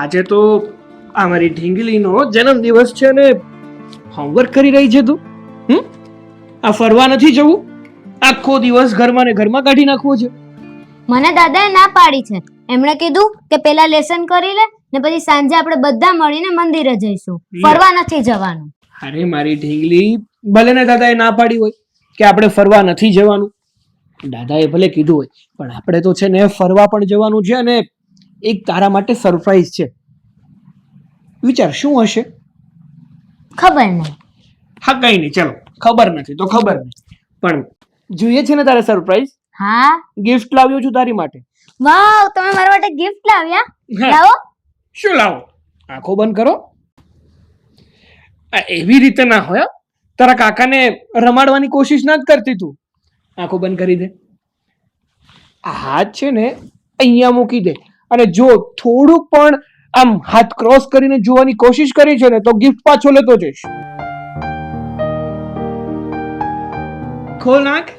આજે તો અમારી ઢીંગલીનો જન્મદિવસ છે ને હોમવર્ક કરી રહી છે તું. આ ફરવા નથી જવું, આખો દિવસ ઘરમાં ને ઘરમાં કાઢી નાખવો છે. મને દાદાએ ના પાડી છે. એમણે કીધું કે પહેલા લેસન કરી લે ને પછી સાંજે આપણે બધા મળીને મંદિરે જઈશું, ફરવા નથી જવાનું. અરે મારી ઢીંગલી, ભલે ને દાદાએ ના પાડી હોય કે આપણે ફરવા નથી જવાનું, દાદાએ ભલે કીધું હોય, પણ આપણે તો છે ને ફરવા પણ જવાનું છે. અને એક તારા માટે સરપ્રાઈઝ છે. વિચાર શું હશે? ખબર નહીં. હા કઈ નહીં, ચાલો ખબર નથી તો ખબર નહીં, પણ જોઈએ છે ને તારે સરપ્રાઈઝ? હા, ગિફ્ટ લાવ્યો છું તારી માટે. વાવ, તમે મારા માટે ગિફ્ટ લાવ્યા? લાવો. શું લાવો? આંખો બંધ કરો. આ એવી રીતે ના હોય. તારા કાકાને રમાડવાની કોશિશ ના જ કરતી તું. આંખો બંધ કરી દે. આ હાથ છે ને અહીંયા મૂકી દે, અને જો થોડુંક પણ આમ હાથ ક્રોસ કરીને જોવાની કોશિશ કરી છે ને તો ગિફ્ટ પાછો લેતો જઈશ. ખોલ નાખ.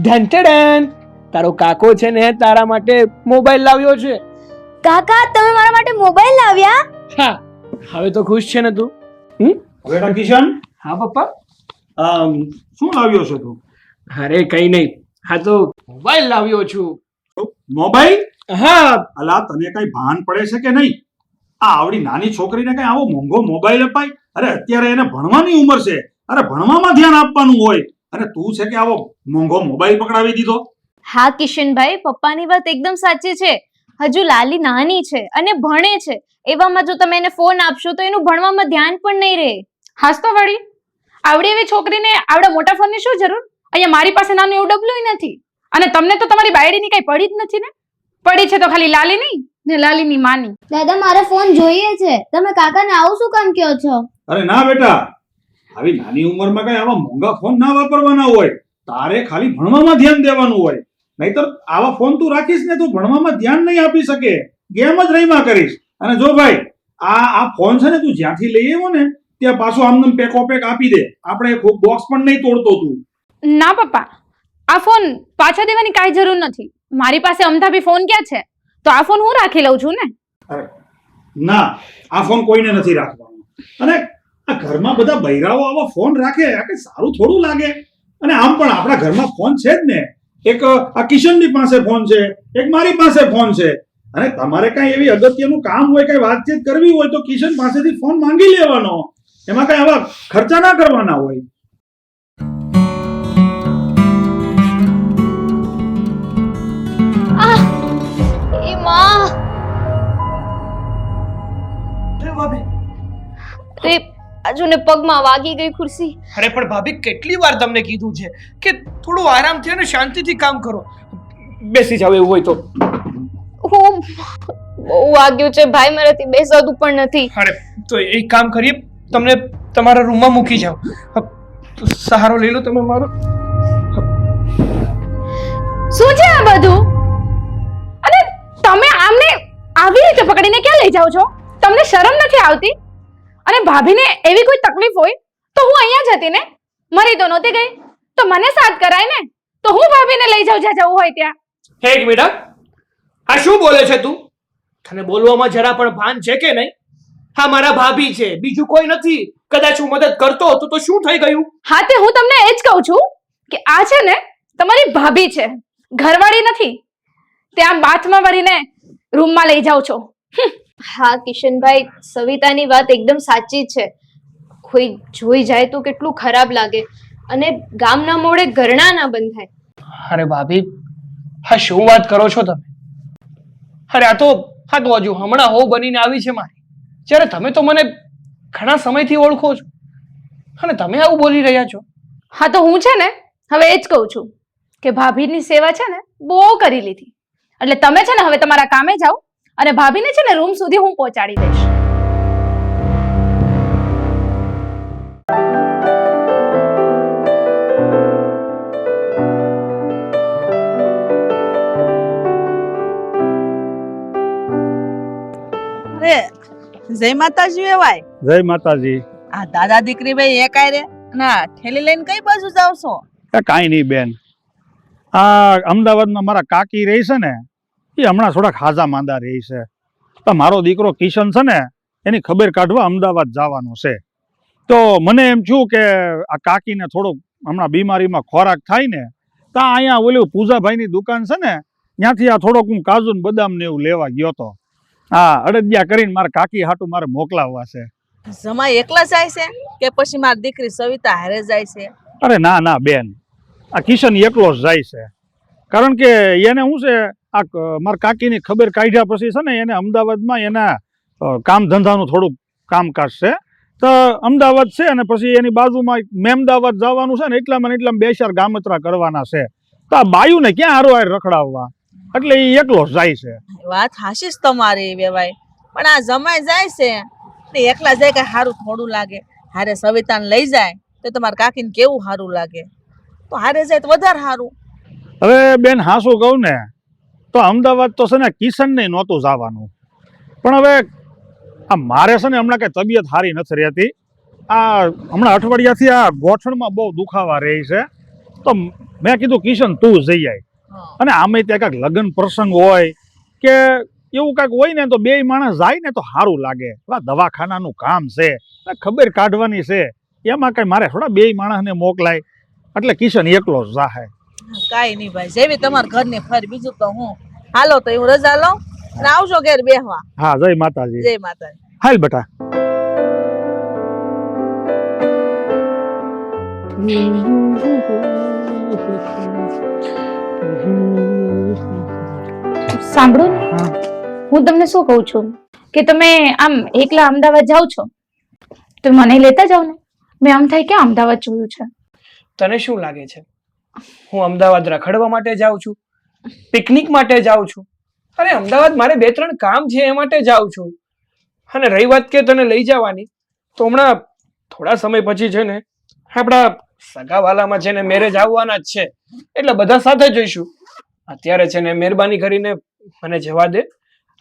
ધનતેડન, તારો કાકો છે ને તારા માટે મોબાઈલ લાવ્યો છે. કાકા, તમે મારા માટે મોબાઈલ લાવ્યા? હા, હવે તો ખુશ છે ને તું? બેટા કિશન. હા પપ્પા. શું લાવ્યો છે તું? અરે કઈ નહીં, હા તો મોબાઈલ લાવ્યો છું. મોબાઈલ? હા. અલા, તને કઈ ભાન પડે છે કે નહીં? આ આવડી નાની છોકરીને કઈ આવો મોંઘો મોબાઈલ અપાય? અરે અત્યારે એને ભણવાની ઉંમર છે, અરે ભણવામાં ધ્યાન આપવાનું હોય, અને તું છે કે આવો મોંઘો મોબાઈલ પકડાવી દીધો? હા કિશનભાઈ, પપ્પાની વાત એકદમ સાચી છે. હજુ લાલી નાની છે અને ભણે છે, એવામાં જો તમે એને ફોન આપશો તો એનું ભણવામાં ધ્યાન પણ નહીં રહે. હાસ તો વળી, આવડી એવી છોકરીને આવડા મોટા ફોનની શું જરૂર? અહીંયા મારી પાસે નાનું એવું ડબલું નથી, અને તમને તો તમારી બાયડીની કઈ પડી જ નથી ને. પડી છે તો ખાલી લાલીની ને લાલીની માની. દાદા, મારે ફોન જોઈએ છે. તમે કાકાને આવું શું કામ કહો છો? અરે ના બેટા, આવી નાની ઉંમરમાં કઈ આવા મોંઘા ફોન ના વાપરવાના હોય. તારે ખાલી ભણવામાં ધ્યાન દેવાનું હોય. નહીતર આવા ફોન તું રાખીશ ને તો ભણવામાં ધ્યાન નહીં આપી શકે, ગેમ જ રહીમાં કરીશ. અને જો ભાઈ, આ ફોન છે ને તું જ્યાંથી લઈ આવ્યો ને ત્યાં પાછું આમને પેકો પેક આપી દે. આપણે બોક્સ પણ નહીં તોડતો તું. ના પપ્પા, આ ફોન પાછા દેવાની કાંઈ જરૂર નથી. મારી પાસે અમથાભી ફોન ક્યાં છે, તો આ ફોન હું રાખી લઉં છું ને. ના, આ ફોન કોઈને નથી રાખવાનો. અને આ ઘરમાં બધા બૈરાઓ આવા ફોન રાખે, આ કઈ સારું થોડું લાગે. અને આમ પણ આપણા ઘરમાં ફોન છે જ ને. એક આ કિશનની પાસે ફોન છે, એક મારી પાસે ફોન છે. અને તમારે કઈ એવી અગત્યનું કામ હોય, કઈ વાતચીત કરવી હોય તો કિશન પાસેથી ફોન માંગી લેવાનો. એમાં કઈ આવા ખર્ચા ના કરવાના હોય. એ માં, રે આજુને પગમાં વાગી ગઈ ખુરશી. અરે પણ ભાભી, કેટલી વાર તમને કીધું છે કે થોડું આરામથી અને શાંતિથી કામ કરો. બેસી જાવ એવું હોય તો. હું બહુ વાગ્યું છે ભાઈ, મારાથી બેસાતું પણ નથી. અરે તો એક કામ કરીએ, તમને તમારા રૂમમાં મૂકી જાઓ. સહારો લઈ લો તમે મારો. શું છે આ બધું? અને તમે આમને આવી રીતે પકડીને ક્યાં લઈ જાઓ છો? તમને શરમ નથી આવતી? અને ભાભીને એવી કોઈ તકલીફ હોય તો હું અહીંયા જ હતી ને, મરી તો નહોતી ગઈ, તો મને સાથ કરાય ને. તો હું ભાભીને લઈ જાઉં જ્યાં જવું હોય ત્યાં. એક મિનિટ, આ શું બોલે છે તું? તને બોલવામાં જરા પણ ભાન છે કે નહીં? હા, મારા ભાભી છે, બીજું કોઈ નથી. કદાચ હું મદદ કરતો હતો તો શું થઈ ગયું? હા, તે હું તમને એ જ કહું છું કે આ છે ને તમારી ભાભી છે, ઘરવાળી નથી. ત્યાં બાથમાં ભરીને રૂમમાં લઈ જાઓ છો. હા કિશનભાઈ, સવિતાની વાત એકદમ સાચી છે. કોઈ જોઈ જાય તો કેટલું ખરાબ લાગે, અને ગામના મોડે ઘરણા ના બંધાય. અરે ભાભી, હા શું વાત કરો છો તમે? અરે આ તો હજુ હમણાં હો બનીને આવી છે મારી, જ્યારે તમે તો મને ઘણા સમયથી ઓળખો છો, અને તમે આવું બોલી રહ્યા છો. હા તો હું છે ને હવે એ જ કહું છું કે ભાભીની સેવા છે ને બહુ કરી લીધી, એટલે તમે છે ને હવે તમારા કામે જાઓ, અને ભાભીને છે ને રૂમ સુધી હું પહોંચાડી દઈશ. જય માતાજી વેવાય. જય માતાજી. આ દાદા દીકરી ભાઈ એકાય રે ના ઠેલી લઈને કઈ બાજુ જાવ છો? કાંઈ નહીં બેન, આ અમદાવાદમાં મારા કાકી રહી છે ને, એ હમણાં થોડાક હાજા માંદા રહી છે. તો મારો દીકરો કિશન છે ને, એની ખબર કાઢવા અમદાવાદ જવાનો છે. તો મને એમ થયું કે આ કાકીને થોડુંક હમણાં બીમારીમાં ખોરાક થાય ને, તો અહીંયા ઓલું પૂજાભાઈની દુકાન છે ને, ત્યાંથી આ થોડોક હું કાજુ ને બદામ ને એવું લેવા ગયો તો. હા, અડદિયા કરીને મારા કાકી હાટું મારે મોકલાવવા છે. જમાઈ એકલા જાય છે કે પછી મારી દીકરી સવિતા હારે જાય છે? અરે ના ના બેન, આ કિશન એકલો જ જાય છે. કારણ કે એને શું છે, આ મારા કાકીની ખબર કાઢ્યા પછી છે ને, એને અમદાવાદમાં એના કામ ધંધાનું થોડુંક કામકાજ છે. તો અમદાવાદ છે અને પછી એની બાજુમાં મેમદાવાદ જવાનું છે ને, એટલામાં બે ચાર ગામતરા કરવાના છે. તો આ બાયુને ક્યાં હારો હાર રખડાવવા, એટલે એ એકલો જ જાય છે. વાત હાશી જ તમારી વેવાય, પણ આ જમાઈ જાય છે તે એકલા જાય કે સારું થોડું લાગે? હારે સવિતાને લઈ જાય તો તમારા કાકીને કેવું સારું લાગે? તો હારે જાય તો વધારે સારું. હવે બેન હાસું કહું ને તો અમદાવાદ તો છે ને કિશનને નહોતું જવાનું, પણ હવે આ મારે છે ને હમણાં કઈ તબિયત સારી નથી રહેતી. આ હમણાં અઠવાડિયાથી આ ગોઠણમાં બહુ દુખાવા રહી છે. તો મેં કીધું કિશન તું જઈ આય. અને આમે ત્યાં કાંઈક લગ્ન પ્રસંગ હોય કે એવું કાંઈક હોય ને, તો બે માણસ જાય ને તો સારું લાગે. દવાખાનાનું કામ છે, ખબર કાઢવાની છે, એમાં કઈ મારે થોડા બે માણસને મોકલાય, એટલે કિશન એકલો જ જાહે. કાંઈ નહીં ભાઈ, જેવી તમારા ઘરની ફરી, બીજું તો હું. હાલો તો હું રજા લઉં અને આવજો ઘેર બેહવા. હા, જય માતાજી. જય માતાજી. હાલ બેટા. સાંભળો ને, હું તમને શું કહું છું કે તમે આમ એકલા અમદાવાદ જાઓ છો તો મને લેતા જાઓ ને. મેં આમ થાય કે અમદાવાદ જોયું છે. તને શું લાગે છે હું અમદાવાદ રખડવા માટે જાઉં છું, પિકનિક માટે જાઉં છું? અરે અમદાવાદ મારે 2-3 કામ છે એ માટે જાઉં છું. અને રહી વાત કે તને લઈ જવાની, તો હમણાં થોડા સમય પછી છે ને આપણા સગાવાલામાં છે ને મેરેજ આવવાના જ છે, એટલે બધા સાથે જઈશું. અત્યારે છે ને મહેરબાની કરીને મને જવા દે,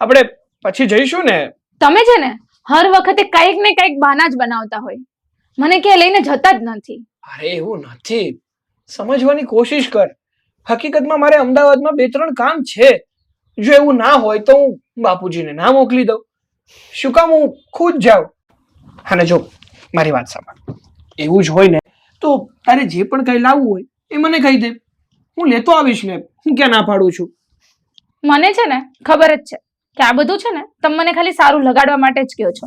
આપણે પછી જઈશું ને. તમે છે ને હર વખતે કંઈક ને કંઈક બહાના જ બનાવતા હોય, મને ક્યાંય લઈને જતા જ નથી. અરે એવું નથી, સમજવાની કોશિશ કર. હકીકતમાં મારે અમદાવાદમાં 2-3 કામ છે. જો એવું ના હોય તો હું બાપુજીને ના મોકલી દઉં. શું કામ હું ખુદ જાઉં? અને જો મારી વાત સાંભળ, એવું જ હોય ને તો તારે જે પણ કંઈ લાવવું હોય એ મને કહી દે, હું લેતો આવીશ ને. હું ક્યાં ના પાડું છું? મને છે ને ખબર જ છે કે આ બધું છે ને તમે મને ખાલી સારું લગાડવા માટે જ કહો છો.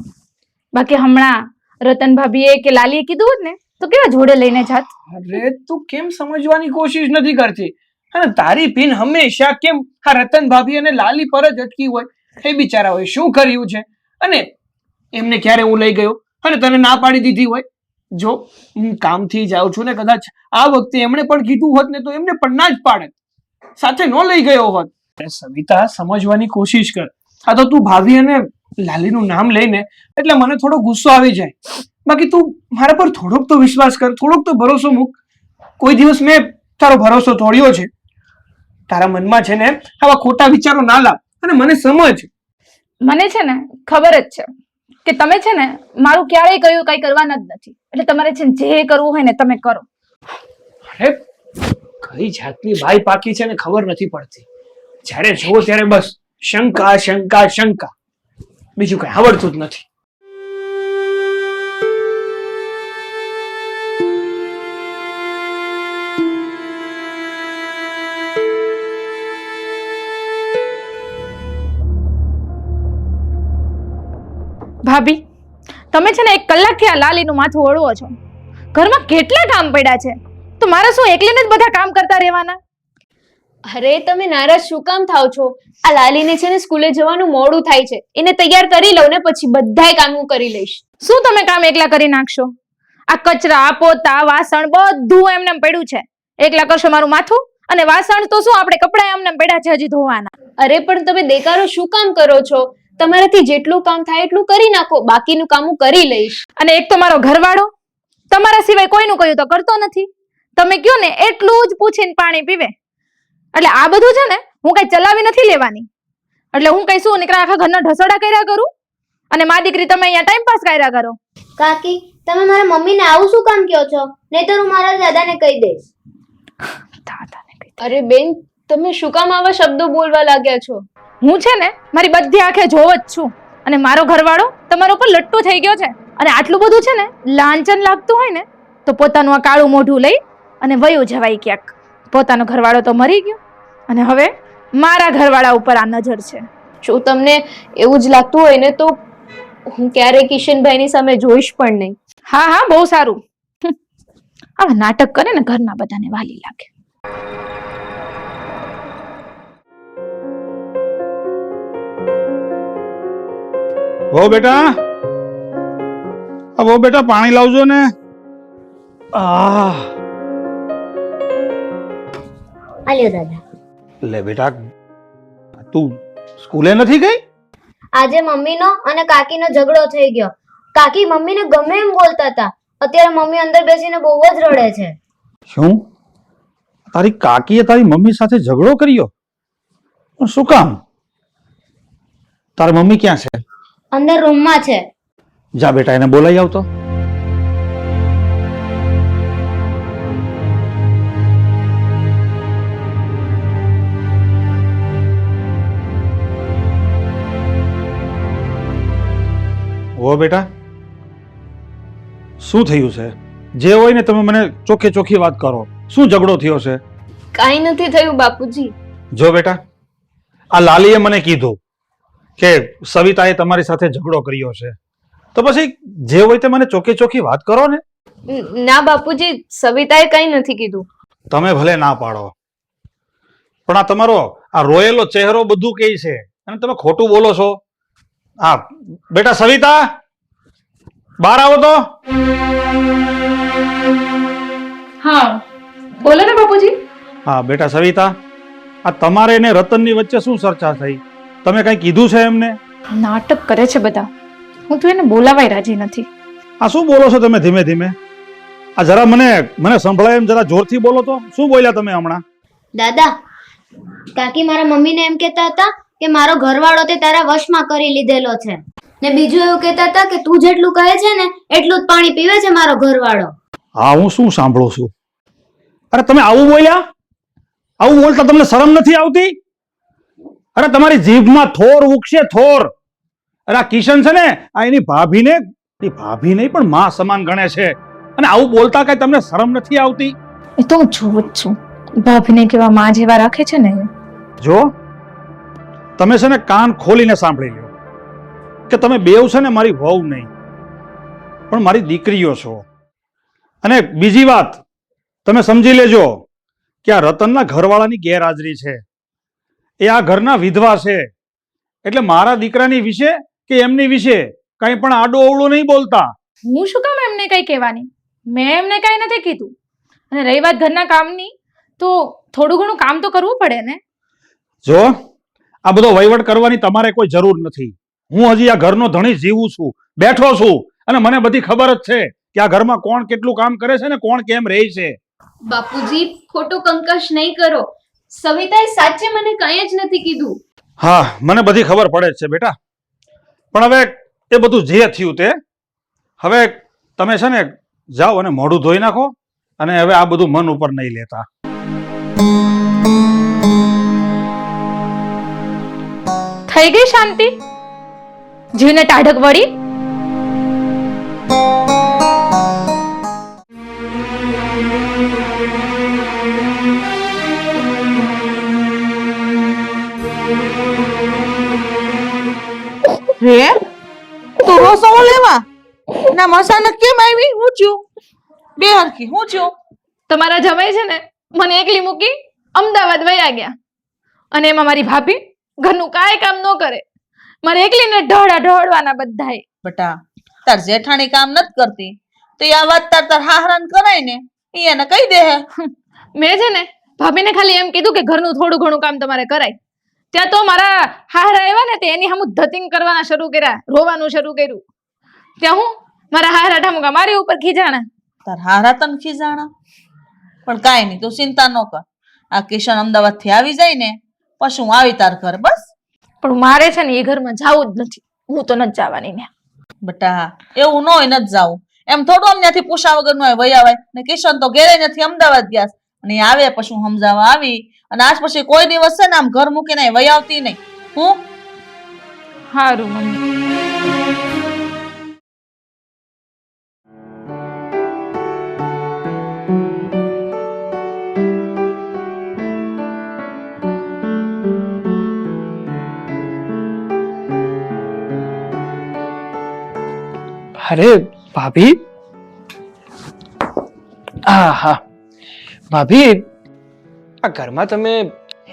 બાકી હમણાં રતન ભાભીએ કે લાલીએ કીધું હોત ને તો કેવા જોડે લઈને જાત. અરે તું કેમ સમજવાની કોશિશ નથી કરતી? અને તારી પીન હંમેશા કેમ આ રતન ભાભી અને લાલી પર જ અટકી હોય? એ બિચારાઓએ શું કર્યું છે? અને એમને ક્યારે હું લઈ ગયો અને તને ના પાડી દીધી હોય? જો હું કામથી જાઉં છું ને, કદાચ આ વખતે એમણે પણ કીધું હોત ને તો એમને પણ ના જ પાડે, સાથે ન લઈ ગયો હોત. સવિતા, સમજવાની કોશિશ કર. આ તો તું ભાભી અને લાલીનું નામ લઈને એટલે મને થોડો ગુસ્સો આવી જાય. બાકી તું મારા પર થોડોક તો વિશ્વાસ કર, થોડોક તો ભરોસો મૂક. કોઈ દિવસ મેં તારો ભરોસો તોડ્યો છે? તારા મનમાં છે ને આવા ખોટા વિચારો ના લાવ અને મને સમજ. મને છે ને ખબર જ છે કે તમે છે ને મારું ક્યારેય કહ્યું કઈ કરવાના જ નથી, એટલે તમારે છે ને જે કરવું હોય ને તમે કરો. અરે કઈ જાતની બાઈ પાકી છે ને ખબર નથી પડતી. જ્યારે જોવો ત્યારે બસ શંકા શંકા શંકા, બીજું કઈ આવડતું જ નથી. ભાભી, તમે છે ને 1 કલાકથી આ લાલીનું માથું ઓળવો છો. ઘરમાં કેટલા કામ પડ્યા છે, તો મારે શું એકલીને જ બધા કામ કરતા રહેવાના? અરે તમે નારાજ શું કામ થાવ છો? આ લાલીને છે ને સ્કૂલે જવાનું મોડું થાય છે, એને તૈયાર કરી લઉં ને પછી બધાય કામ હું કરી લઈશ. શું તમે કામ એકલા કરી નાખશો? આ કચરા, પોતા, વાસણ બધું એમને પડ્યું છે. એકલા કરશો મારું માથું? અને વાસણ તો શું આપણે કપડા એમને પડ્યા છે હજી ધોવાના. અરે પણ તમે દેકારો શું કામ કરો છો? તમારાથી જેટલું કામ થાય એટલું કરી નાખો, બાકીનું કામ હું કરી લઈશ. અને એક તો મારો ઘરવાળો તમારા સિવાય કોઈનું કહ્યું તો કરતો નથી. તમે કયો ને એટલું જ પૂછીને પાણી પીવે. એટલે આ બધું છે ને હું કઈ ચલાવી નથી લેવાની. એટલે હું કઈ શું નીકળા આખા ઘરના ઢસડા કર્યા કરું? અને મારી દીકરી તમે અહીંયા ટાઈમ પાસ કર્યા કરો. કાકી તમે મારા મમ્મીને આવું શું કામ કહો છો? નહીંતર હું મારા દાદાને કહી દઈશ. અરે બેન, તમે શું કામ આવા શબ્દો બોલવા લાગ્યા છો? હું છે ને મારી બધી આંખે જોવ જ છું, અને મારો ઘરવાળો તમારા ઉપર લટ્ટુ થઈ ગયો છે. અને આટલું બધું છે ને લાંચન લાગતું હોય ને તો પોતાનું આ કાળું મોઢું લઈ અને વયો જવાય ક્યાંક. પોતાનો ઘરવાળો તો મરી ગયો અને હવે મારા ઘરવાળા ઉપર આ નજર છે. જો તમને એવું જ લાગતું હોય ને તો હું ક્યારેય કિશનભાઈની સામે જોઈશ પણ નહીં. હા હા, બહુ સારું. આવા નાટક કરે ને ઘરના બધાને વાલી લાગે. વહુ બેટા, વહુ બેટા પાણી લાવજો ને. આલ્યો દાદા. લે બેટા, તું સ્કૂલે નથી ગઈ? આજે મમ્મીનો અને કાકીનો ઝઘડો થઈ ગયો. કાકી મમ્મીને ગમે એમ બોલતા હતા. અત્યારે મમ્મી અંદર બેસીને બહુ જ રડે છે. શું તારી કાકીએ તારી મમ્મી સાથે ઝઘડો કર્યો? પણ શું કામ? તારી મમ્મી ક્યાં છે? અંદર રૂમમાં છે. જા બેટા, એને બોલાઈ આવતો. ઓ બેટા, શું થયું છે? જે હોય ને તમે મને ચોખ્ખે ચોખ્ખી વાત કરો. શું ઝઘડો થયો છે? કાંઈ નથી થયું બાપુજી. જો બેટા, આ લાલીએ મને કીધું કે સવિતાએ તમારી સાથે ઝઘડો કર્યો છે, તો પછી જે હોય તે મને ચોખ્ખે ચોખ્ખી વાત કરો ને. ના બાપુજી, સવિતાએ કંઈ નથી કીધું. તમે ભલે ના પાડો, પણ આ તમારો આ રોયેલો ચહેરો બધું કહે છે અને તમે ખોટું બોલો છો. હા બેટા, સવિતા બહાર આવો તો. હા બોલો ને બાપુજી. હા બેટા સવિતા, આ તમારે ને રતનની વચ્ચે શું ચર્ચા થઈ? તમે કઈ કીધું છે એમને? નાટક કરે છે બધા. હું તો એને બોલાવાય રાજી નથી. આ શું બોલો છો તમે ધીમે ધીમે? આ જરા મને સંભળાય એમ જરા જોરથી બોલો તો. શું બોલ્યા તમે હમણાં? દાદા, કાકી મારા મમ્મીને એમ કહેતા હતા કે મારો ઘરવાળો તે તારા વશમાં કરી લીધેલો છે, ને બીજું એવું કહેતા હતા કે તું જેટલું કહે છે ને એટલું જ પાણી પીવે છે મારો ઘરવાળો. હા, હું શું સાંભળું છું? અરે તમે આવું બોલ્યા? આવું બોલતા તમને શરમ નથી આવતી? અરે તમારી જીભમાં થોર ઉગશે, થોર. અરે આ કિશન છે ને, આ એની ભાભીને નહીં પણ માં સમાન ગણે છે, અને આવું બોલતા કઈ તમને શરમ નથી આવતી? એ તો હું જોઉં જ છું. ભાભીને કેવા માં જેવા રાખે છે ને. જો તમે છે ને કાન ખોલીને સાંભળી લો કે તમે બેવ છે ને મારી વહુ નહીં પણ મારી દીકરીઓ છો. અને બીજી વાત તમે સમજી લેજો કે આ રતનના ઘરવાળાની ગેરહાજરી છે. એ આ ઘરના વિધવા છે, એટલે મારા દીકરાની વિશે કે એમની વિશે કઈ પણ આડું અવળું નહીં બોલતા. હું શું કામ એમને કઈ કહેવાની? મેં એમને કઈ નથી કીધું. અને રહી વાત ઘરના કામની, તો થોડું ઘણું કામ તો કરવું પડે ને. જો આ બધો વહીવટ કરવાની તમારે કોઈ જરૂર નથી. હું હજી આ ઘરનો ધણી જીવું છું, બેઠો છું, અને મને બધી ખબર જ છે કે આ ઘરમાં કોણ કેટલું કામ કરે છે ને કોણ કેમ રહે છે. બાપુજી, ખોટો કંકાશ નહીં કરો. સવિતાએ સાચે મને કંઈ જ નથી કીધું. હા, મને બધી ખબર પડે જ છે બેટા, પણ હવે એ બધું જે થયું તે હવે તમે છે ને જાઓ અને મોઢું ધોઈ નાખો, અને હવે આ બધું મન ઉપર નહીં લેતા. થઈ ગઈ શાંતિ? જીવને ટાઢક વળી. રે તું રસોડો લેવા ના મસાનક કેમ આવી? હું છું બે હરખી. હું છું તમારા જમાઈ છે ને મને એકલી મૂકી અમદાવાદ વયા ગયા, અને એમાં મારી ભાભી ઘરનું કાંઈ કામ ન કરે. મારે એકલીને ઢળવાના બધાય. બેટા, તાર જેઠાણી કામ નથી કરતી તો આ વાત તાર હાહરાન કરાય ને, એને કહી દે. મેં છે ને ભાભીને ખાલી એમ કીધું કે ઘરનું થોડું ઘણું કામ તમારે કરાય. ત્યાં તો મારા હાહરા આવ્યા ને તે એની સામું ધતિંગ કરવાના શરૂ કર્યા, રોવાનું શરૂ કર્યું. ત્યાં હું મારા હાહરા ઠામુકા મારી ઉપર ખીજાણા. તાર હારા તને ખીજાણા? પણ કાંઈ નહીં, તું ચિંતા ન કર. આ કિશન અમદાવાદ થી આવી જાય ને પછી હું આવી તાર ઘર. બસ. પણ મારે છે ને એ ઘરમાં જવું જ નથી. હું તો નથી જવાની ને. બેટા એવું ન હોય નથી જાવું. એમ થોડું આમ ત્યાંથી પૂછા વગર નો વહી આવે ને કિશન તો ઘેરે નથી અમદાવાદ ગયા છે. અને એ આવે પછી હું સમજાવવા આવી અને આજ પછી કોઈ દિવસ છે ને આમ ઘર મૂકીને વહી આવતી નહીં. હું હારું મમ્મી. અરે ભાભી, હા ભાભી, આ ઘરમાં તમે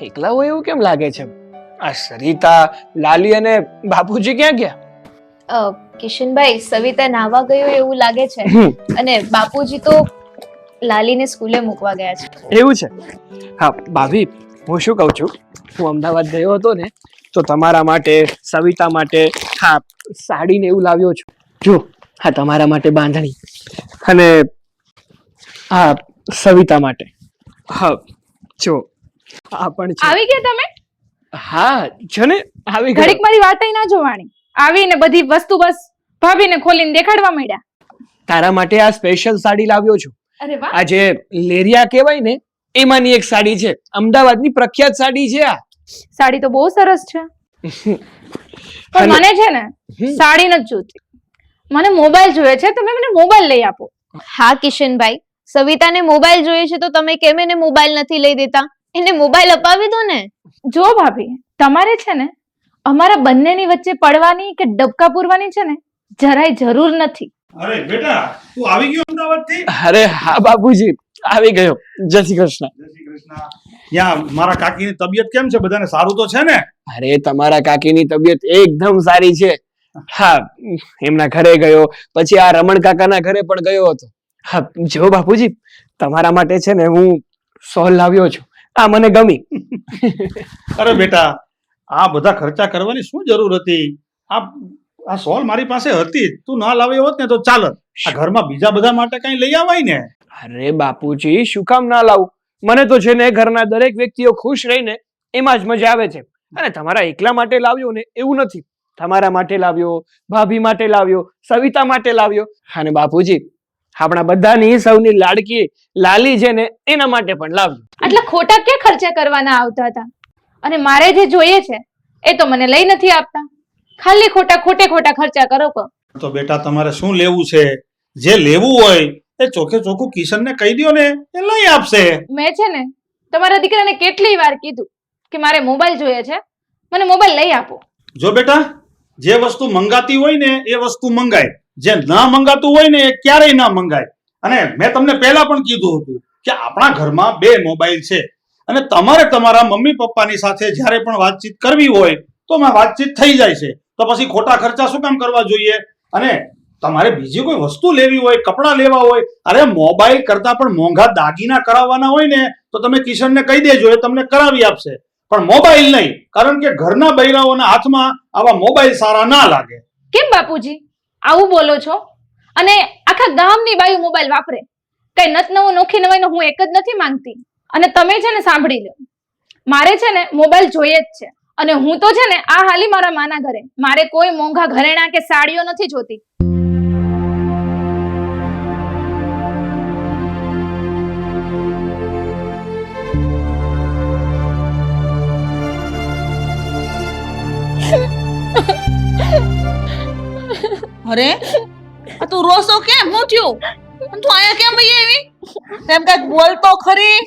એકલા હોય એવું કેમ લાગે છે? આ સરિતા, લાલી અને બાપુજી ક્યાં ગયા? કિશનભાઈ, સવિતા નાવા ગયો એવું લાગે છે અને બાપુજી તો લાલીને સ્કૂલે મૂકવા ગયા છે. એવું છે? હા ભાભી, હું શું કહું છું, હું અમદાવાદ ગયો હતો ને તો તમારા માટે, સવિતા માટે હા સાડી ને એવું લાવ્યો છું. જો હા તમારા માટે બાંધણી અને હા સવિતા માટે હા જો આ પણ છે. આવી ગયા તમે? હા જો ને આવી ગયો. ઘડીક મારી વાતય ના જોવાની. આવીને બધી વસ્તુ બસ ભાભીને ખોલીને દેખાડવા માંડ્યા. તારા માટે આ સ્પેશિયલ સાડી લાવ્યો છું. અરે વાહ. આ જે લેરિયા કહેવાય ને એમાંની એક સાડી છે. અમદાવાદની પ્રખ્યાત સાડી છે આ. સાડી તો બહુ સરસ છે. પણ મને છે ને સાડી નથી જોતી, મને મોબાઈલ જોઈએ છે. તમે મને મોબાઈલ લઈ આપો. હા કિશનભાઈ, સવિતાને મોબાઈલ જોઈએ છે તો તમે કેમ એને મોબાઈલ નથી લઈ દેતા? એને મોબાઈલ અપાવી દો ને. જો ભાભી, તમારે છે ને અમારા બંનેની વચ્ચે પડવાની કે ડબકા પૂરવાની છે ને જરાય જરૂર નથી. અરે બેટા તું આવી ગયો અમદાવાદથી? અરે હા બાપુજી, આવી ગયો. જય શ્રી કૃષ્ણ. જય શ્રી કૃષ્ણ. યા મારા કાકીની તબિયત કેમ છે? બધાને સારું તો છે ને? અરે તમારા કાકીની તબિયત એકદમ સારી છે. હા એમના ઘરે ગયો, પછી આ રમણ કાકાના ઘરે પણ ગયો હતો. હા જો બાપુજી, તમારા માટે છે ને હું સોલ લાવ્યો છું. આ મને ગમી. અરે બેટા આ બધા ખર્ચા કરવાની શું જરૂર હતી? આ સોલ મારી પાસે હતી, તું ના લાવ્યો હોત ને તો ચાલત. આ ઘરમાં બીજા બધા માટે કઈ લઈ આવાય ને. અરે બાપુજી, શું કામ ના લાવું? મને તો છે ને ઘરના દરેક વ્યક્તિઓ ખુશ રહીને એમાં જ મજા આવે છે. અને તમારા એકલા માટે લાવ્યો ને એવું નથી. તમારા માટે લાવ્યો, ભાભી માટે લાવ્યો, સવિતા માટે લાવ્યો અને બાપુજી આપણા બધાની સૌની લાડકી લાલી છે ને એના માટે પણ લાવ્યો. આટલા ખોટા ક્યાં ખર્ચા કરવાના આવતા હતા? અને મારે જે જોઈએ છે એ તો મને લઈ નથી આપતા. ખાલી ખોટે ખોટા ખર્ચા કરો છો. તો બેટા તમારે શું લેવું છે? જે લેવું હોય એ ચોખ્ખે ચોખ્ખું કિશનને કહી દો ને, એ લઈ આપશે. મેં છે ને તમારા દીકરાને કેટલી વાર કીધું કે મારે મોબાઈલ જોઈએ છે, મને મોબાઈલ લઈ આપો. જો બેટા જે વસ્તુ મંગાતી હોય ને એ વસ્તુ મંગાય, જે ના મંગાતું હોય ને એ ક્યારેય ના મંગાય. અને મેં તમને પહેલા પણ કીધું હતું કે આપણા ઘરમાં 2 મોબાઈલ છે અને તમારે તમારા મમ્મી પપ્પાની સાથે જ્યારે પણ વાતચીત કરવી હોય તો વાતચીત થઈ જાય છે. તો પછી ખોટા ખર્ચા શું કામ કરવા જોઈએ? અને તમારે બીજી કોઈ વસ્તુ લેવી હોય, કપડાં લેવા હોય, અરે મોબાઈલ કરતા પણ મોંઘા દાગીના કરાવવાના હોય ને તો તમે કિશનને કહી દેજો, એ તમને કરાવી આપશે. પણ મોબાઈલ નહીં, કારણ કે ઘરના બૈરાઓના હાથમાં આવા મોબાઈલ સારા ના લાગે. કેમ બાપુજી આવું બોલો છો? અને આખા ગામની બાયું મોબાઈલ વાપરે. કઈ નત નવું નોખી નવાઈનો હું એક જ નથી માંગતી. અને તમે છે ને સાંભળી લો, મારે છે ને મોબાઈલ જોઈએ જ છે. અને હું તો છે ને આ હાલી મારા માના ઘરે, મારે કોઈ મોંઘા ઘરેણા કે સાડીઓ નથી જોતી. અરે આ તું રોસો કેમ? શું થયું? અને તું આયા કેમ વઈ આવી? તેમ કઈક બોલ તો ખરી.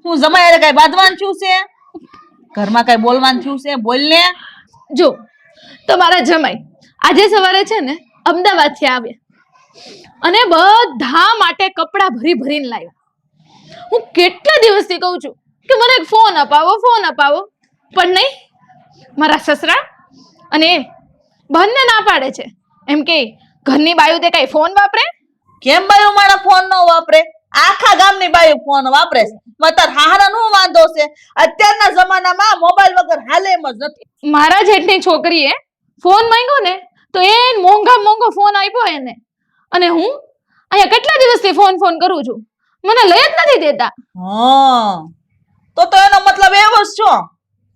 હું જમાઈ કઈ બાંધવાનું થયું છે? ઘરમાં કઈ બોલવાનું થયું છે? બોલ ને. જો તમારા જમાઈ આજે સવારે છે ને અમદાવાદ થી આવ્યા અને બધા માટે કપડા ભરીને લાવ્યા. હું કેટલા દિવસથી કહું છું કે મને એક ફોન અપાવો, પણ નહીં. મારા સસરા અને બંને ના પાડે છે. એમ કે ઘરની બાયુ તે કઈ ફોન વાપરે? કેમ બાયું મારા ફોન નો વાપરે? આખા ગામની બાયું ફોન વાપરે છે. મતલબ હારા નો વાંધો છે? અત્યારના જમાનામાં મોબાઈલ વગર હાલે એમ જ નથી. મારા જેટલી છોકરીએ ફોન માંગ્યો ને તો એ મોંઘો ફોન આપ્યો એને. અને હું અહીંયા કેટલા દિવસથી ફોન કરું છું, મને લઈ જ નથી દેતા. હા તો એનો મતલબ એવો જ છો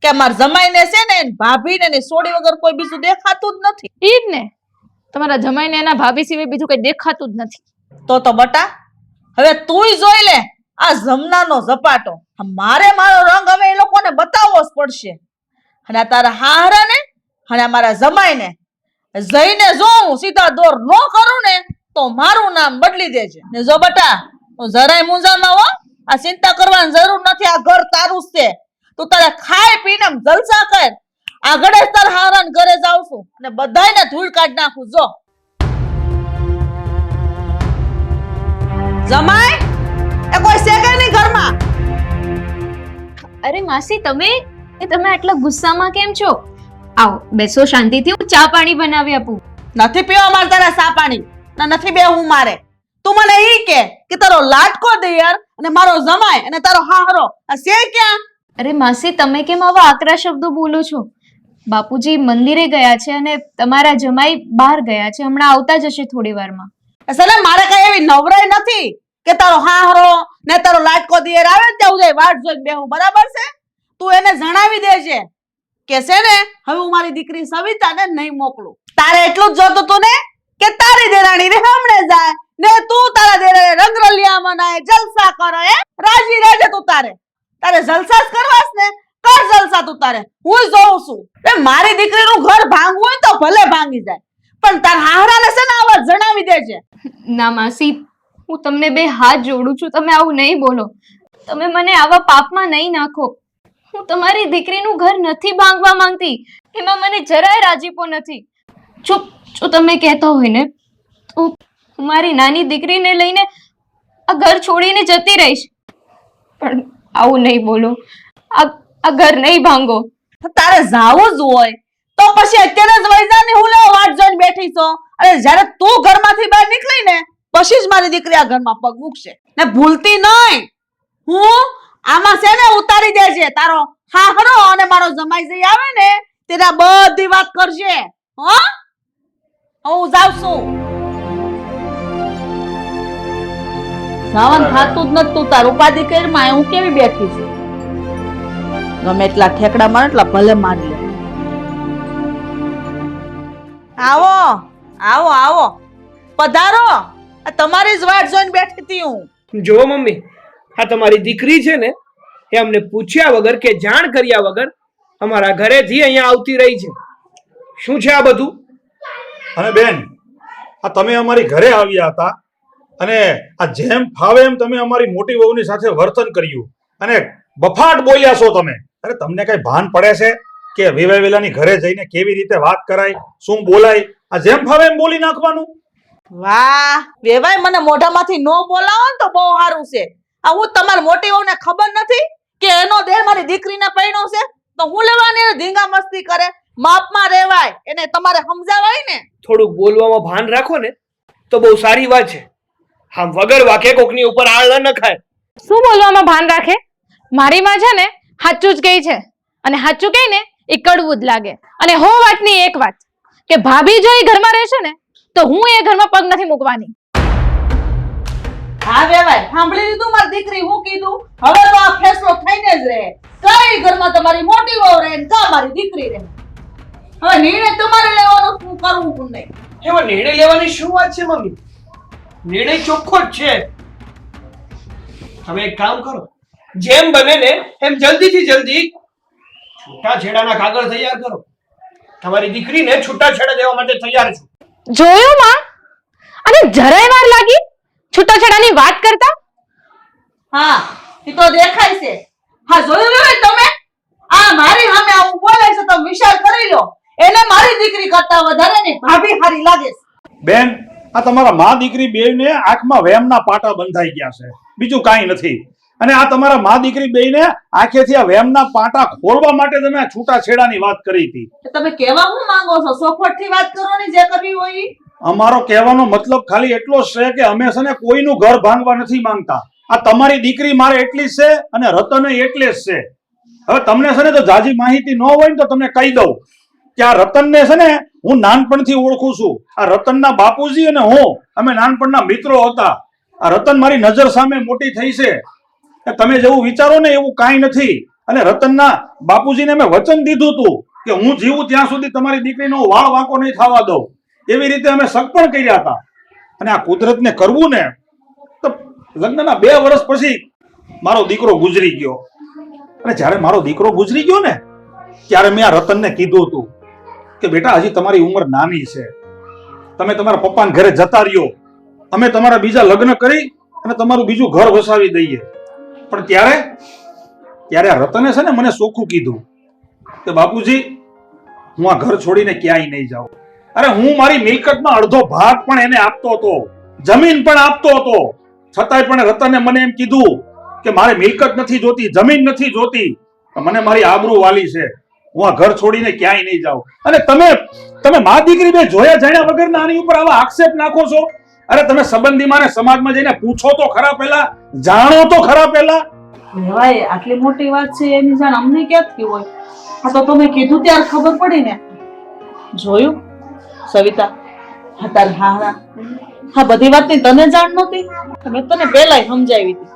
કે મારા જમાઈને છે ને ભાભીને ને સોડી વગર કોઈ બીજું દેખાતું જ નથી. ઈ જ ને, તમારા જમાઈને એના ભાભી સિવાય બીજું કઈ દેખાતું જ નથી. તો બટા હવે તુંય જોઈ લે આ જમનાનો ઝપાટો. મારે મારો રંગ હવે એ લોકોને બતાવવો જ પડશે. અને આ તારા હાહરાને અને મારા જમાઈને જઈને જો હું સીધા દોર ન કરું ને તો મારું નામ બદલી દેજે. ને જો બટા તું જરાય મૂંઝામાં હો, આ ચિંતા કરવાની જરૂર નથી. આ ઘર તારું જ છે. તું તારે ખાઈ પીને જલસા કર. આગળ જ તારા હારાને ઘરે જાઉં છું અને બધાયને ધૂળ કાઢી નાખું. જો જમાઈ એ કોઈ છે કે નહીં ઘરમાં? અરે માસી તમે આટલા ગુસ્સામાં કેમ છો? આવો બેસો શાંતિથી, હું ચા પાણી બનાવી આપું. નથી પીવા મારે તારા સા પાણી ના નથી બે હું મારે. તું મને ઈ કે તારો લાટકો દિયર અને મારો જમાઈ અને તારો હાહરો આ છે ક્યાં? અરે માસી તમે કેમ આવા આકરા શબ્દો બોલો છો? બાપુજી મંદિરે ગયા છે અને તમારા જમાઈ બહાર ગયા છે, હમણાં આવતા જશે થોડી વારમાં. અસલે મારે કઈ એવી નવરાઈ નથી કે તારો હાહરો ને તારો લાટકો દિયર આવે ને ત્યાં ઉદય વાટ જોઈને બેહું. બરાબર છે? તું એને જણાવી દેજે કે છે ને હવે હું મારી દીકરી સવિતાને નહીં મોકલું. તારે એટલું જ જોતું તું ને કે તારી દેરાણી રે હમણે જાય ને તું તારા દેરાણી રંગરલિયા મનાય જલસા કરે. રાજી રહેજે તું. તારે જલસા જ કરવાસ ને કર જલસા તું. તારે હું જોઉં છું એ મારી દીકરીનું ઘર ભાંગવું હોય તો ભલે ભાંગી જાય, પણ તાર હાહરાને છે ને આ વાત જણાવી દેજે. ના માસી, હું તમને બે હાથ જોડું છું, તમે આવું નહીં બોલો. તમે મને આવા પાપમાં નહીં નાખો. હું તમારી દીકરીનું ઘર નથી ભાંગવા માંગતી, એમાં મને જરાય રાજીપો નથી. જો તમે કહેતા હોય ને તો હું મારી નાની દીકરીને લઈને આ ઘર છોડીને જતી રહીશ, પણ આવું નહીં બોલો. આ ઘર નહીં ભાંગો. તારે જાવું જ હોય તો પછી અત્યારે જ વઈ જા ને. હું લેવા વાટ જોઈને બેઠી છો. અને જ્યારે તું ઘરમાંથી બહાર નીકળી ને પછી જ મારી દીકરી આ ઘરમાં પગ મૂકશે. ને ભૂલતી નહીં, હું આમાં છે ને ઉતારી દેજે. તારો હાહરો અને મારો જમાઈ જઈ આવે ને તેના બધી વાત કરજે. હો હું જાઉં છું. સાવન થાતું જ નથી. તું તાર ઉપાધિ કરીમાં હું કેવી બેઠી છું. ગમે એટલા ઠેકડા મારે એટલા ભલે મારી લે. આવો આવો આવો પધારો. આ તમારી જ વાટ જોઈને બેઠી હતી હું. જો મમ્મી, આ તમારી દીકરી છે ને એ અમને પૂછ્યા વગર કે જાણ કર્યા વગર અમારા ઘરેથી અહીંયા આવતી રહી છે. શું છે આ બધું? અને બેન, આ તમે અમારી ઘરે આવ્યા હતા અને આ જેમ ફાવે એમ તમે અમારી મોટી વહુની સાથે વર્તન કર્યું અને બફાટ બોલ્યા છો તમે. અરે તમને કઈ ભાન પડે છે કે વિવાહ વેલાની ઘરે જઈને કેવી રીતે વાત કરાય, શું બોલાય? આ જેમ ફાવે એમ બોલી નાખવાનું. વાહ વેવાય, મને મોઢામાંથી નો બોલાવો ને તો બહુ સારું છે. આ હું તમારી મોટી વહુને ખબર નથી કે એનો દેહ મારી દીકરીને પૈણો છે તો હું લેવાની એને ધીંગા મસ્તી કરે? માપમાં રહેવાય, એને તમારે સમજાવાય ને. થોડુંક બોલવામાં ભાન રાખો ને તો બહુ સારી વાત છે. આમ વગર વાકે કોકની ઉપર આળ ન નખાય. શું બોલવામાં ભાન રાખે? મારી માં છે ને સાચું જ કહી છે, અને સાચું કહી ને એ કડવું જ લાગે. અને હો વાતની એક વાત કે ભાભી જો એ ઘરમાં રહેશે ને તો હું એ ઘરમાં પગ નથી મૂકવાની. હા વેવાય, સાંભળી લીધું મારી દીકરી હું કીધું? હવે તો આ ફેસલો થઈને જ રહે. કઈ ઘરમાં તમારી મોટી વહુ રહે ને કા મારી દીકરી રહે. હવે નિર્ણય તમારે લેવાનો, હું કરવું પણ નહીં. એમાં નિર્ણય લેવાની શું વાત છે મમ્મી? નિર્ણય ચોખ્ખો જ છે. તમે એક કામ કરો, જેમ બને ને એમ જલ્દીથી જલ્દી છૂટાછેડાના કાગળ તૈયાર કરો. તમારી દીકરીને છૂટાછેડા દેવા માટે તૈયાર છું. જોયું માં, અને જરાય વાર લાગી છૂટાછેડાની વાત કરતા. હા એ તો દેખાય છે. હા જોયું વેવાય તમે? આ મારી સામે આવું બોલે છે તો વિચાર કરી લો. એને મારી દીકરી કરતા વધારે ને ભાભી હારી લાગે છે. બેન, આ તમારા મા દીકરી બેયને આંખમાં વેમના પાટા બંધાઈ ગયા છે, બીજું કાંઈ નથી. અને આ તમારા મા દીકરી બેયને આંખેથી આ વેમના પાટા ખોલવા માટે તમે આ છૂટાછેડાની વાત કરી હતી. તમે કેવા હું માંગો છો? સોફટથી વાત કરવાની જે કરવી હોય. અમારો કહેવાનો મતલબ ખાલી એટલો જ છે કે અમે છે ને કોઈનું ઘર ભાંગવા નથી માંગતા. આ તમારી દીકરી મારે એટલી જ છે અને રતન એટલે જ છે. હવે તમને છે ને તો જાજી માહિતી ન હોય ને તો તમને કહી દઉં કે આ રતનને છે ને હું નાનપણથી ઓળખું છું. આ રતનના બાપુજી અને હું અમે નાનપણના મિત્રો હતા. આ રતન મારી નજર સામે મોટી થઈ છે. તમે જેવું વિચારો ને એવું કાંઈ નથી. અને રતનના બાપુજીને મેં વચન દીધું હતું કે હું જીવું ત્યાં સુધી તમારી દીકરીનો વાળ વાંકો નહીં થવા દઉં. એવી રીતે અમે શક પણ કર્યા હતા. અને આ કુદરતને કરવું ને તો લગ્નના 2 વર્ષ પછી મારો દીકરો ગુજરી ગયો. અને જ્યારે મારો દીકરો ગુજરી ગયો ને ત્યારે મેં આ રતનને કીધું હતું કે બેટા હજી તમારી ઉંમર નાની છે, તમે તમારા પપ્પાના ઘરે જતા રહ્યો, અમે તમારા બીજા લગ્ન કરી અને તમારું બીજું ઘર વસાવી દઈએ. પણ ત્યારે આ રતને છે ને મને ચોખ્ખું કીધું કે બાપુજી હું આ ઘર છોડીને ક્યાંય નહીં જાઉં. અરે હું મારી મિલકતનો અડધો ભાગ પણ એને આપતો હતો, જમીન પણ આપતો હતો, છતાંય પણ રતને મને એમ કીધું કે મારે મિલકત નથી જોતી, જમીન નથી જોતી, મને મારી આબરૂ વાલી છે, હું આ ઘર છોડીને ક્યાંય નહીં જાઉં. અને તમે મા દીકરી બે જોયા જાણ્યા વગરના આની ઉપર આવા આક્ષેપ નાખો છો. અરે તમે સંબંધીમાં ને સમાજમાં જઈને પૂછો તો ખરા, પહેલા જાણો તો ખરા પહેલા. ભાઈ આટલી મોટી વાત છે એની જાણ અમને ક્યાંથી હોય? આ તો તમે કીધું ત્યારે ખબર પડી ને. જોયું સવિતા, તાર હારા આ બધી વાતની તને જાણ નહોતી? મેં તને પહેલાય સમજાવી હતી.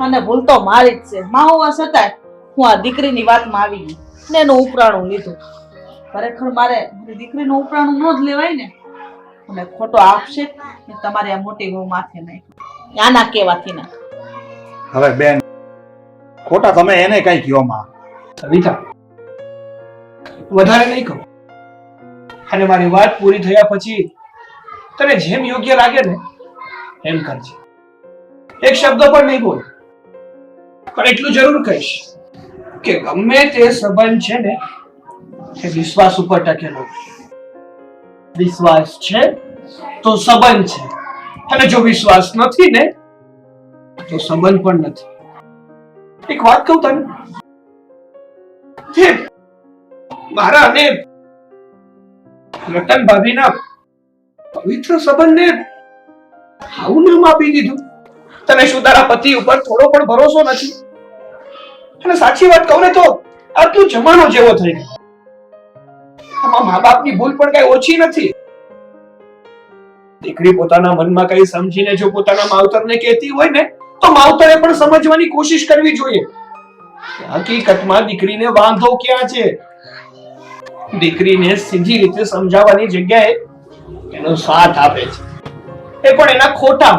અને ભૂલ તો મારી જ છે. માં હોવા છતાંય હું આ દીકરીની વાતમાં આવી ગઈ ને એનું ઉપરાણું લીધું. ખરેખર મારે મારી દીકરીનું ઉપરાણું ન જ લેવાય ને. અને ખોટો આપશે ને તમારી આ મોટી વહુ માથે નાખ્યો આના કેવાથી ના. હવે બેન ખોટા તમે એને કઈ કયો માં. સવિતા, વધારે નહીં કહું. અને મારી વાત પૂરી થયા પછી તને જેમ યોગ્ય લાગે ને એમ કરજે. એક શબ્દ પણ નહીં બોલ. પણ એટલું જરૂર કહીશ કે ગમે તે સંબંધ છે ને એ વિશ્વાસ ઉપર ટકેલો. વિશ્વાસ છે તો સંબંધ છે, અને જો વિશ્વાસ નથી ને તો સંબંધ પણ નથી. એક વાત કહું તને, મારા અને રતન ભાભીના પવિત્ર સંબંધને આવું નામ આપી દીધું. તને શું તારા પતિ ઉપર થોડો પણ ભરોસો નથી? અને સાચી વાત કહું ને તો આટલું જમાનો જેવો થઈ ગયો. આમાં મા બાપની ભૂલ પણ કઈ ઓછી નથી. દીકરી પોતાના મનમાં કઈ સમજીને જો પોતાના માવતરને કહેતી હોય ને તો માવતરે પણ સમજવાની કોશિશ કરવી જોઈએ. હકીકતમાં દીકરીને વાંધો ક્યાં છે? દીકરીને સીધી રીતે સમજાવવાની જગ્યાએ એનો સાથ આપે છે, એ પણ એના ખોટા.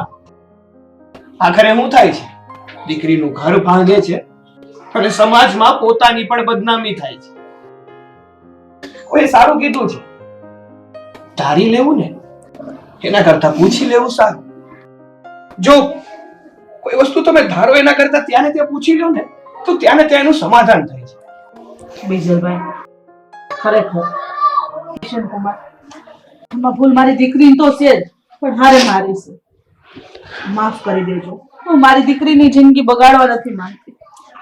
આખરે શું થાય છે? દીકરીનું ઘર ભાંગે છે અને સમાજમાં પોતાની પણ બદનામી થાય છે. કોઈ સારું કીધું છે, ધારી લેવું ને એના કરતા પૂછી લેવું સારું. જો કોઈ વસ્તુ તમે ધારો એના કરતા ત્યાં ને ત્યાં પૂછી લો ને તો ત્યાં ને ત્યાં એનું સમાધાન થાય છે. બીજલભાઈ, ખરેખર કિશન કુમાર, આમાં ભૂલ મારી દીકરીની તો છે જ, પણ હારે મારી છે. માફ કરી દેજો. હું મારી દીકરીની જિંદગી બગાડવા નથી માંગતી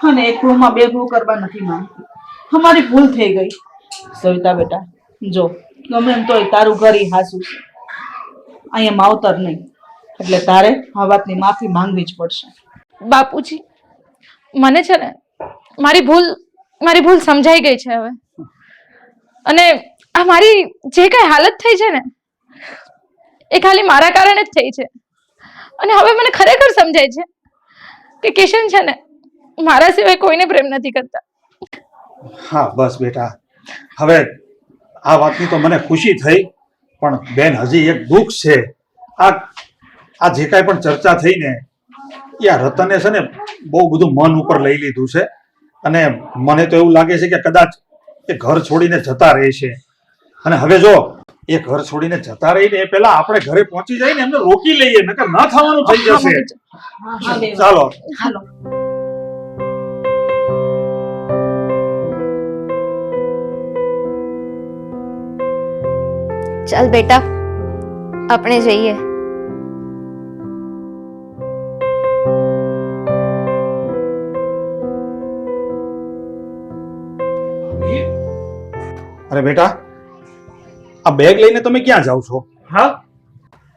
અને એક રૂમમાં 2 ગૃહ કરવા નથી માંગતી. અમારી ભૂલ થઈ ગઈ. સવિતા બેટા, જો ગમે એમ તોય તારું ઘર ઈ હાસુ છે, અહીંયા માવતર નહીં, એટલે તારે આ વાતની માફી માંગવી જ પડશે. બાપુજી, મને છે ને મારી ભૂલ સમજાઈ ગઈ છે હવે. અને આ મારી જે કઈ હાલત થઈ છે ને એ ખાલી મારા કારણે જ થઈ છે. અને હવે મને ખરેખર સમજાય છે કે કિશન છે ને મારા સિવાય કોઈને પ્રેમ નથી કરતા. હા બસ બેટા, હવે આ વાતની તો મને ખુશી થઈ, પણ બેન હજી એક દુઃખ છે. આ જે કાંઈ પણ ચર્ચા થઈ ને એ આ રતને છે ને બહુ બધું મન ઉપર લઈ લીધું છે. અને મને તો એવું લાગે છે કે કદાચ એ ઘર છોડીને જતા રહેશે. અને હવે જો એ ઘર છોડીને જતા રહીને એ પહેલા આપણે ઘરે પહોંચી જઈને એમને રોકી લઈએ, નકર ન થવાનું થઈ જશે. ચાલો હાલો. ચાલ બેટા, આપણે જઈએ. અરે બેટા, આ બેગ લઈને તમે ક્યાં જાવ છો? હા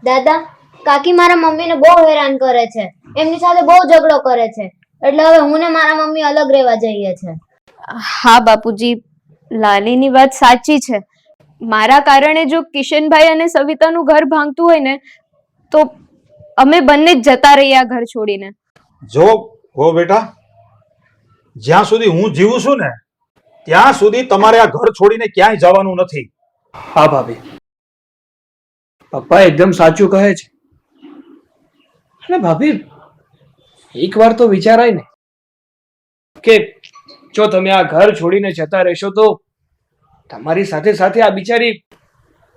દાદા, કાકી મારા મમ્મીને બહુ હેરાન કરે છે, એમની સાથે બહુ ઝઘડો કરે છે, એટલે હવે હું ને મારા મમ્મી અલગ રહેવા જઈએ છે. હા બાપુજી, લાલીની વાત સાચી છે. મારા કારણે જો કિશનભાઈ અને સવિતાનું ઘર ભાંગતું હોય ને તો અમે બંને જ જતા રહ્યા ઘર છોડીને. જો હો બેટા, જ્યાં સુધી હું જીવું છું ને ત્યાં સુધી તમારે આ ઘર છોડીને ક્યાંય જવાનું નથી. હા ભાભી, પપ્પા એકદમ સાચું કહે છે. અને ભાભી, એક વાર તો વિચારાય ને કે જો તમે આ ઘર છોડીને જતા રહેશો તો તમારી સાથે સાથે આ બિચારી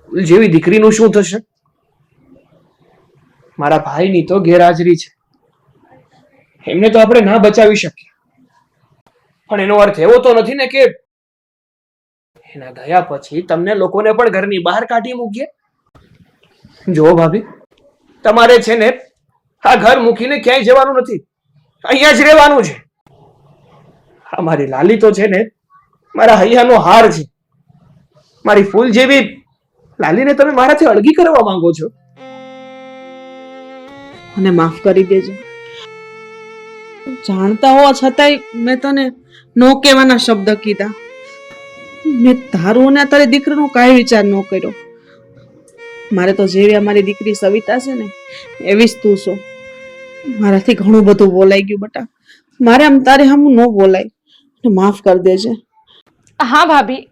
ફૂલ જેવી દીકરીનું શું થશે? મારા ભાઈની તો ગેરહાજરી છે, એમને તો આપણે ના બચાવી શકીએ, પણ એનો અર્થ એવો તો નથી ને કે એના ગયા પછી તમને લોકોને પણ ઘરની બહાર કાઢી મૂકીએ. જુઓ ભાભી, તમારે છે ને આ ઘર મૂકીને ક્યાંય જવાનું નથી, અહીંયા જ રહેવાનું છે. આ મારી લાલી તો છે ને મારા હૈયાનો હાર છે. મારી ફૂલ જેવી લાલીને તમે મારાથી અળગી કરવા માંગો છો? મને માફ કરી દેજો. જાણતા હોવા છતાંય મેં તને નો કહેવાના શબ્દ કીધા. મેં તારું અને તારી દીકરીનો કાંઈ વિચાર ન કર્યો. મારે તો જેવી અમારી દીકરી સવિતા છે ને એવી જ તું છો. મારાથી ઘણું બધું બોલાઈ ગયું બટા. મારે આમ તારે હમ ન બોલાય. માફ કરી દેજે. હા ભાભી,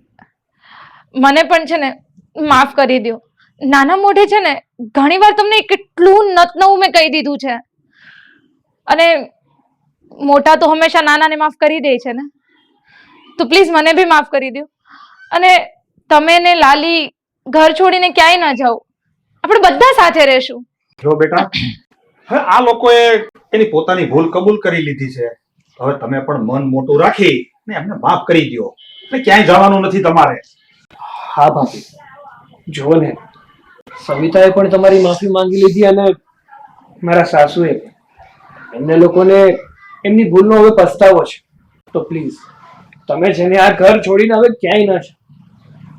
મને પણ છે ને માફ કરી દો. નાના મોઢે છે ને ઘણી વાર તમને કેટલું નતનવું મેં કહી દીધું છે, અને મોટા તો હંમેશા નાનાને માફ કરી દે છે ને, તો પ્લીઝ મને બી માફ કરી દો. અને તમે ને લાલી ઘર છોડીને ક્યાંય ન જાઓ, આપણે બધા સાથે રહેશું. જો બેટા, હવે આ લોકોએ એની પોતાની ભૂલ કબૂલ કરી લીધી છે. હવે તમે પણ મન મોટું રાખી ને એમને માફ કરી દો. એટલે ક્યાંય જવાનું નથી તમારે. હા ભાભી, જુઓ ને, સવિતાએ પણ તમારી માફી માંગી લીધી અને મારા સાસુએ એમને લોકોને એમની ભૂલનો હવે પસ્તાવો છે. તો પ્લીઝ તમે છે ને આ ઘર છોડીને હવે ક્યાંય ન જાઓ.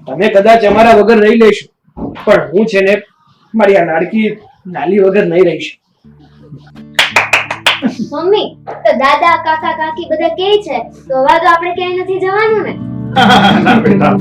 તમે કદાચ અમારા વગર રહી લેશો, પણ હું છે ને મારી આ લાડકી લાલી વગર નહીં રહીશ. મમ્મી, તો દાદા કાકા કાકી બધા કહે છે તો હવે તો આપણે ક્યાંય નથી જવાનું ને. ના બેટા.